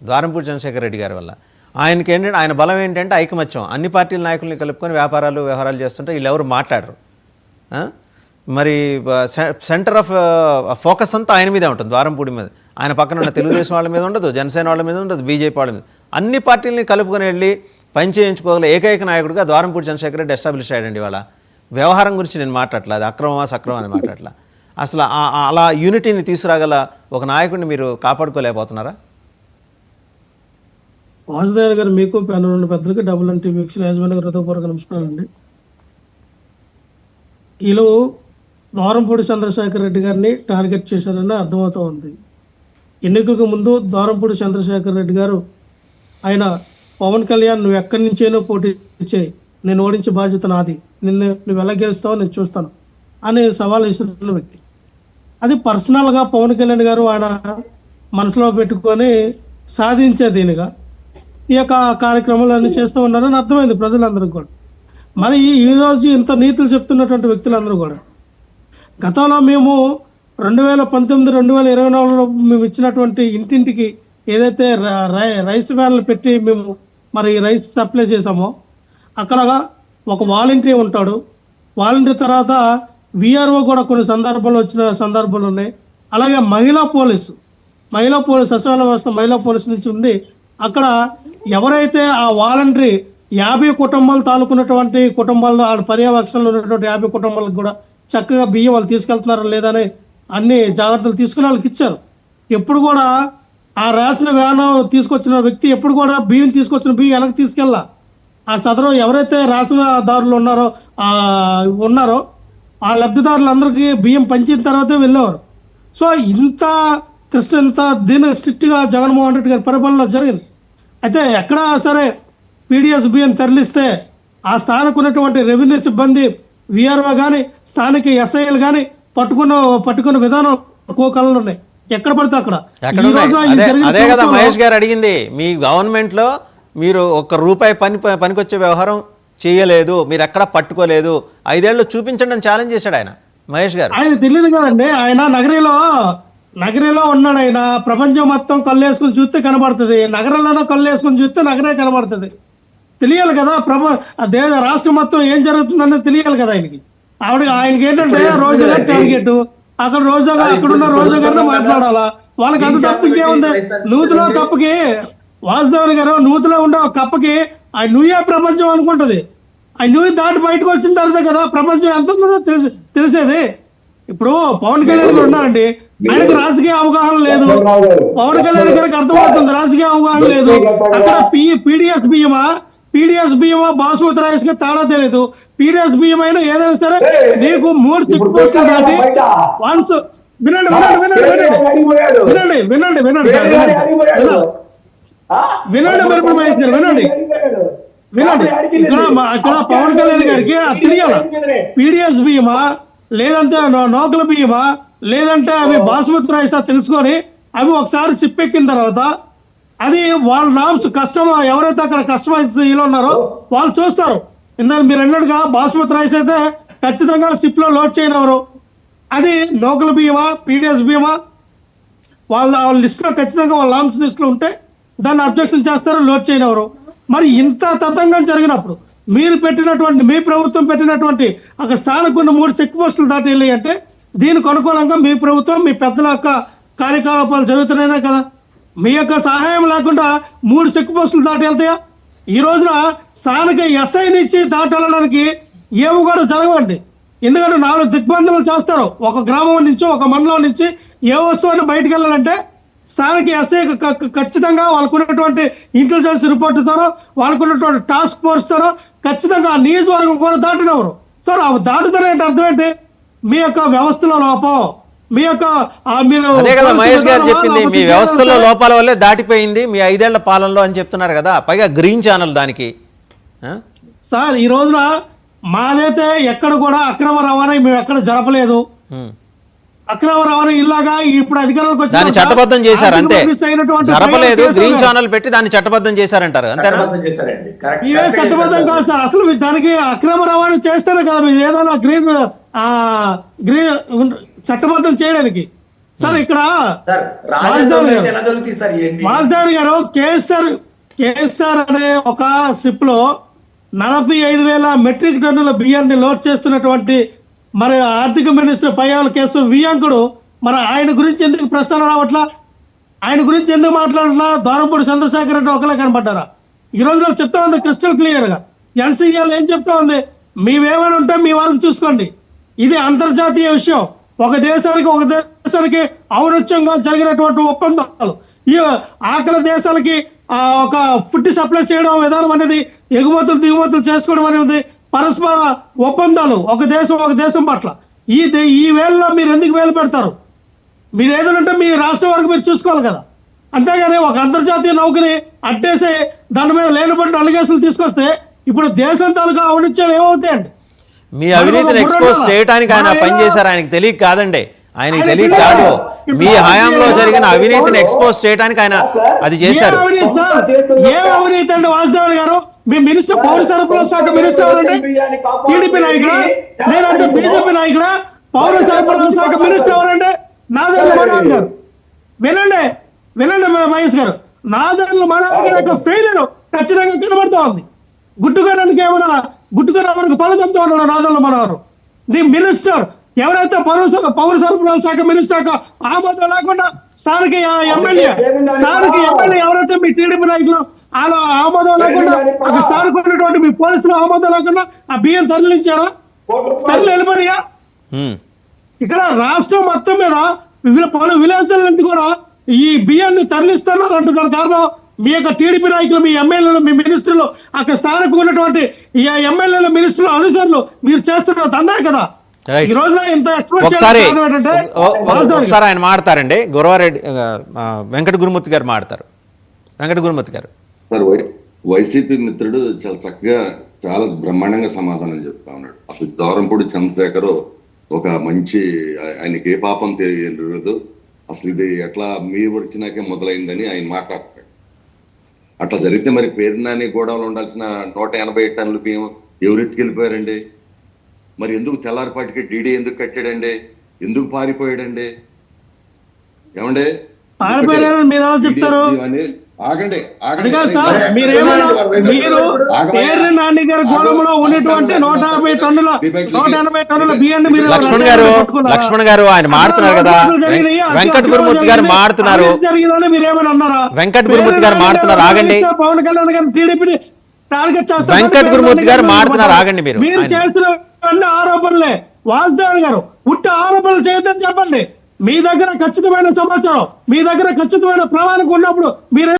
ద్వారంపూడి చంద్రశేఖర్ రెడ్డి గారి వల్ల. ఆయనకి ఏంటంటే ఆయన బలం ఏంటంటే ఐకమత్యం. అన్ని పార్టీల నాయకుల్ని కలుపుకొని వ్యవహారాలు చేస్తుంటే వీళ్ళు ఎవరు మాట్లాడరు. మరి సెంటర్ ఆఫ్ ఫోకస్ అంతా ఆయన మీదే ఉంటుంది, ద్వారంపూడి మీద. ఆయన పక్కన ఉన్న తెలుగుదేశం వాళ్ళ మీద ఉండదు, జనసేన వాళ్ళ మీద ఉండదు, బీజేపీ వాళ్ళ మీద. అన్ని పార్టీలని కలుపుకొని వెళ్ళి పని చేయించుకోగల ఏకైక నాయకుడిగా ద్వారంపూడి చంద్రశేఖర్ రెడ్డి ఎస్టాబ్లిష్ అయ్యాడండి. వాళ్ళ వ్యవహారం గురించి నేను మాట్లాడలేదు, అది అక్రమమా సక్రమం అని మాట్లాడలే. అసలు అలా యూనిటీని తీసుకురాగల ఒక నాయకుడిని మీరు కాపాడుకోలేకపోతున్నారా? వాసుదేవ్ గారు, మీకు ప్యానల్ ఉన్న పెద్దలకి WNT వీక్షణ యాజమాన్య హృదయపూర్వక నమస్కారాలండి. వీళ్ళు ద్వారంపూడి చంద్రశేఖర్ రెడ్డి గారిని టార్గెట్ చేశారని అర్థమవుతూ ఉంది. ఎన్నికలకు ముందు ద్వారంపూడి చంద్రశేఖర్ రెడ్డి గారు ఆయన పవన్ కళ్యాణ్ నువ్వు ఎక్కడి నుంచైనా పోటీ చేయి, నేను ఓడించే బాధ్యత నాది, నువ్వు ఎలా గెలుస్తావో నేను చూస్తాను అని సవాల్ ఇస్తున్న వ్యక్తి. అది పర్సనల్గా పవన్ కళ్యాణ్ గారు ఆయన మనసులో పెట్టుకొని సాధించే దీనిగా ఈ యొక్క కార్యక్రమాలన్నీ చేస్తూ ఉన్నారని అర్థమైంది ప్రజలందరికీ కూడా. మరి ఈరోజు ఇంత నీతులు చెప్తున్నటువంటి వ్యక్తులందరూ కూడా గతంలో మేము 2019, 2024లో మేము ఇచ్చినటువంటి ఇంటింటికి ఏదైతే రైస్ వ్యాన్లు పెట్టి మేము మరి రైస్ సప్లై చేసామో అక్కడ ఒక వాలంటీర్ ఉంటాడు. వాలంటీర్ తర్వాత VRO కూడా కొన్ని సందర్భాలు వచ్చిన సందర్భాలు ఉన్నాయి. అలాగే మహిళా పోలీసు సచివాలయ వ్యవస్థ మహిళా పోలీసు నుంచి ఉండి అక్కడ ఎవరైతే ఆ వాలంటీర్ 50 కుటుంబాలు తాలూకున్నటువంటి కుటుంబాలు ఆ పర్యవేక్షణలో ఉన్నటువంటి 50 కుటుంబాలకు కూడా చక్కగా బియ్యం వాళ్ళు తీసుకెళ్తున్నారో లేదని అన్ని జాగ్రత్తలు తీసుకుని వాళ్ళకి ఇచ్చారు. ఎప్పుడు కూడా ఆ రేషన్ వ్యాన్ తీసుకొచ్చిన వ్యక్తి ఎప్పుడు కూడా బియ్యం తీసుకొచ్చిన బియ్యం వెనక్కి తీసుకెళ్ళా. ఆ సదరు ఎవరైతే రేషన్ దారులు ఉన్నారో ఆ లబ్ధిదారులందరికీ బియ్యం పంచిన తర్వాతే వెళ్ళేవారు. సో ఇంత దీని స్ట్రిక్ట్గా జగన్మోహన్ రెడ్డి గారి పరిపాలన జరిగింది. అయితే ఎక్కడా సరే PDS బియ్యం తరలిస్తే ఆ స్థానిక ఉన్నటువంటి రెవెన్యూ సిబ్బంది VRO కానీ స్థానిక SIలు కానీ పట్టుకున్న విధానం కళలు ఉన్నాయి. ఎక్కడ పడితే అక్కడ. అదే కదా మహేష్ గారు అడిగింది, మీ గవర్నమెంట్లో మీరు ₹1 పనికొచ్చే వ్యవహారం చేయలేదు, మీరు ఎక్కడ పట్టుకోలేదు, 5 ఏళ్ళు చూపించండి అని ఛాలెంజ్ చేశాడు ఆయన మహేష్ గారు. ఆయన తెలియదు కదండి, ఆయన నగరిలో ఉన్నాడు. ఆయన ప్రపంచం మొత్తం కళ్ళు వేసుకుని చూస్తే కనబడుతుంది, నగరంలోనో కళ్ళు వేసుకుని చూస్తే నగరే కనబడుతుంది. తెలియాలి కదా రాష్ట్రం మొత్తం ఏం జరుగుతుందనేది తెలియాలి కదా ఆయనకి ఏంటంటే రోజుగా టార్గెట్, అక్కడ రోజుగా అక్కడున్న రోజుగానే మాట్లాడాలా. వాళ్ళకి అంత తప్పు ఇంకేముంది? నూతిలో కప్పకి వాసుదేవన్ గారు నూతిలో ఉండే ఒక కప్పకి ఆ నుయ్యే ప్రపంచం అనుకుంటది. ఆ నుయ్యి దాటి బయటకు వచ్చిన తర్వాత కదా ప్రపంచం ఎంత ఉందో తెలిసేది. ఇప్పుడు పవన్ కళ్యాణ్ గారు ఉన్నారండి, ఆయనకు రాజకీయ అవగాహన లేదు. పవన్ కళ్యాణ్ గారికి అర్థమవుతుంది రాజకీయ అవగాహన లేదు. అక్కడ పీడిఎస్ బియ్యమా బాస్మతి రైస్ గా తేడా తెలియదు. పీడిఎస్ బియ్యం అయినా ఏదైనా సరే నీకు 3 చెక్ పోస్టులు దాటి వన్స్ వినండి మీరు మహేష్ గారు వినండి. ఇక్కడ పవన్ కళ్యాణ్ గారికి తెలియాల PDS బియ్యమా లేదంటే నోకల బియ్యమా లేదంటే అవి బాస్మతి రైసా తెలుసుకొని అవి ఒకసారి సిప్పెక్కిన తర్వాత అది వాళ్ళ నామ్స్ ఎవరైతే అక్కడ కస్టమైజ్ ఉన్నారో వాళ్ళు చూస్తారు. ఇందాక మీరు అన్నట్టుగా బాస్మతి రైస్ అయితే ఖచ్చితంగా సిప్ లో లోడ్ చేయనివ్వరు. అది నోకల బియ్యమా PDS బియ్యమా వాళ్ళ లిస్ట్ లో ఖచ్చితంగా వాళ్ళ నామ్స్ లిస్ట్ లో ఉంటే దాన్ని అబ్జెక్షన్ చేస్తారు, లోడ్ చేయనివ్వరు. మరి ఇంత తతంగం జరిగినప్పుడు మీ ప్రభుత్వం పెట్టినటువంటి అక్కడ స్థానికున్న 3 చెక్ పోస్టులు దాటి వెళ్ళి అంటే దీనికి అనుకూలంగా మీ ప్రభుత్వం మీ పెద్దల యొక్క కార్యకలాపాలు జరుగుతున్నాయి కదా. మీ యొక్క సహాయం లేకుండా 3 చెక్ పోస్టులు దాటి వెళ్తాయా? ఈ రోజున స్థానిక SIని ఇచ్చి దాటి వెళ్ళడానికి ఏవి కూడా జరగవండి. ఎందుకంటే 4 దిగ్బంధనలు చేస్తారు. ఒక గ్రామం నుంచి ఒక మండలం నుంచి ఏ వస్తువుని బయటకు వెళ్ళాలంటే స్థానిక SI ఖచ్చితంగా వాళ్ళకున్నటువంటి ఇంటెలిజెన్స్ రిపోర్టుతోనో వాళ్ళకున్నటువంటి టాస్క్ ఫోర్స్తోనో ఖచ్చితంగా ఆ నియోజకవర్గం కూడా దాటినవరు. సో అవి దాటుతానే అర్థం ఏంటి? మీ యొక్క వ్యవస్థలో లోపం, మీ యొక్క అదే కదా మహేష్ గారు చెప్పింది, మీ వ్యవస్థలో లోపాల వల్లే దాటిపోయింది మీ 5 ఏళ్ల పాలనలో అని చెప్తున్నారు కదా. పైగా గ్రీన్ ఛానల్ దానికి. సార్ ఈ రోజున మాదైతే ఎక్కడ కూడా అక్రమ రవాణా మేము ఎక్కడ జరపలేదు. అక్రమ రవాణా ఇలాగా ఇప్పుడు అధికారంలోకి వచ్చి దాన్ని చట్టబద్ధం చేశారు అంతే, జరపలేదు. గ్రీన్ ఛానల్ పెట్టి దాన్ని చట్టబద్ధం చేశారంటారు అంతేనా? ఇవే చట్టబద్ధం కాదు సార్. అసలు మీరు దానికి అక్రమ రవాణా చేస్తేనే కదా మీరు ఏదైనా గ్రీన్ చట్టబద్ధం చేయడానికి. సార్ ఇక్కడ సార్ వాసుదేవన్ గారు ఎలా జరుగుతుంది సార్ ఏంటి వాసుదేవన్ గారు కేఎస్ఆర్ అనే ఒక షిప్ లో 45,000 మెట్రిక్ టన్నుల బియ్యాన్ని లోడ్ చేస్తున్నటువంటి మరి ఆర్థిక మినిస్టర్ పయ్యాల కేసు వియాంకుడు మరి ఆయన గురించి ఎందుకు ప్రశ్నలు రావట్లా, ఆయన గురించి ఎందుకు మాట్లాడట్లా? దూరంపూడి చంద్రశేఖర్ రెడ్డి ఒకలా కనబడ్డారా? ఈ రోజు నాకు చెప్తా ఉంది క్రిస్టల్ క్లియర్ గా, ఎన్సీఎల్ ఏం చెప్తా ఉంది, మీవేమైనా ఉంటే మీ వరకు చూసుకోండి, ఇది అంతర్జాతీయ విషయం, ఒక దేశానికి ఔన్నత్యంగా జరిగినటువంటి ఒప్పందాలు, ఈ ఆకలి దేశాలకి ఒక ఫుడ్ సప్లై చేయడం విధానం అనేది, ఎగుమతులు దిగుమతులు చేసుకోవడం అనేది పరస్పర ఒప్పందాలు ఒక దేశం పట్ల. ఈ వేళలో మీరు ఎందుకు వేలు పెడతారు? మీరు ఏదంటే మీ రాష్ట్రం వరకు మీరు చూసుకోవాలి కదా, అంతేగాని ఒక అంతర్జాతీయ నౌకని అట్టేసి దాని మీద లేనిపడిన అలిగేషన్లు తీసుకొస్తే ఇప్పుడు దేశం తాలూకా ఔన్నత్యాలు ఏమవుతాయండి? మీ అవినీతిని ఎక్స్పోజ్ చేయడానికి ఆయన పనిచేశారు, ఆయనకు తెలియక కాదండి, ఆయనకు తెలియక కాదు, మీ హయాంలో జరిగిన అవినీతిని ఎక్స్పోజ్ చేయడానికి ఆయన అది చేశారు. ఏం అవినీతి అండి వాసుదేవన్ గారు? మీ మినిస్టర్ పౌర సరఫరాల శాఖ మినిస్టర్ ఎవరండి? టీడీపీ నాయకుడా లేదంటే బీజేపీ నాయకుడా? పౌర సరఫరాల శాఖ మినిస్టర్ ఎవరండి? నాదెండ్ల మనోహర్ గారు. వినండి మహేష్ గారు, నాదెండ్ల మనోహర్ గారు యొక్క ఫెయిలియర్ ఖచ్చితంగా కనబడతా ఉంది. గుట్టుగారానికి పలదంతో ఉన్నారు నాదెండ్ల మనోహర్. నీ మినిస్టర్ ఎవరైతే పౌర సరఫరాల శాఖ మినిస్టర్ ఆమోదం లేకుండా స్థానిక ఎమ్మెల్యే ఎవరైతే మీ టీడీపీ నాయకులు వాళ్ళ ఆమోదం లేకుండా అక్కడ స్థానికున్నటువంటి మీ పోలీసులు ఆమోదం లేకుండా ఆ బియ్యం తరలించారా? వెళ్ళిపోయా? ఇక్కడ రాష్ట్రం మొత్తం మీద పలు విలేజ్ల నుంచి కూడా ఈ బియ్యాన్ని తరలిస్తున్నారు అంటే దాని కారణం మీ యొక్క టీడీపీ నాయకులు, మీ ఎమ్మెల్యేలు, మీ మినిస్టర్లు, అక్కడ స్థానిక ఉన్నటువంటి ఈ ఎమ్మెల్యేలు, మినిస్టర్లు, అనుసరులు మీరు చేస్తున్న దందా కదా. ఈ రోజున ఇంత ఒకసారి ఆయన మాడతారండి, గురవారెడ్డి వెంకట గురుమూర్తి గారు మాడతారు. వెంకట గురుమూర్తి గారు. సార్, వైసీపీ మిత్రుడు చాలా చక్కగా చాలా బ్రహ్మాండంగా సమాధానం చెప్తా ఉన్నాడు. అసలు దూరంపూడి చంద్రశేఖర్ ఒక మంచి, ఆయనకి ఏ పాపం తెలియదు, అసలు ఇది ఎట్లా మీ వచ్చినాకే మొదలైందని ఆయన మాట్లాడతాడు. అట్లా జరిగితే మరి పేదనాని గోడవలు ఉండాల్సిన 180 టన్నుల బియ్యం ఎవరెత్తుకెళ్ళిపోయారండి? మరి ఎందుకు తెల్లారిపాటికి డీడీ ఎందుకు కట్టాడండి? ఎందుకు పారిపోయాడండి? ఏమండే మీరు చెప్తారు? ఆగండి, మీరు నాని గారి గోడంలో ఉన్నటువంటి 180 టన్నుల బియ్యాన్ని మీరు లక్ష్మణ్ గారు ఆయన మాడుతున్నారు కదా, వెంకట గురుమూర్తి గారు మాడుతున్నారు, మీరేమైనా అన్నారా? వెంకట గురుమూర్తి గారు మాడుతున్నారు, ఆగండి. పవన్ కళ్యాణ్ గారిని టీడీపీని టార్గెట్ చేస్తారు. వెంకట గురుమూర్తి గారు మాడుతున్నారు, ఆగండి. మీరు చేస్తున్న ఆరోపణలే వాసుదేవన్ గారు, ఉట్టి ఆరోపణలు చేయొద్దని చెప్పండి. మీ దగ్గర ఖచ్చితమైన సమాచారం, మీ దగ్గర ఖచ్చితమైన ప్రణాళిక ఉన్నప్పుడు మీరు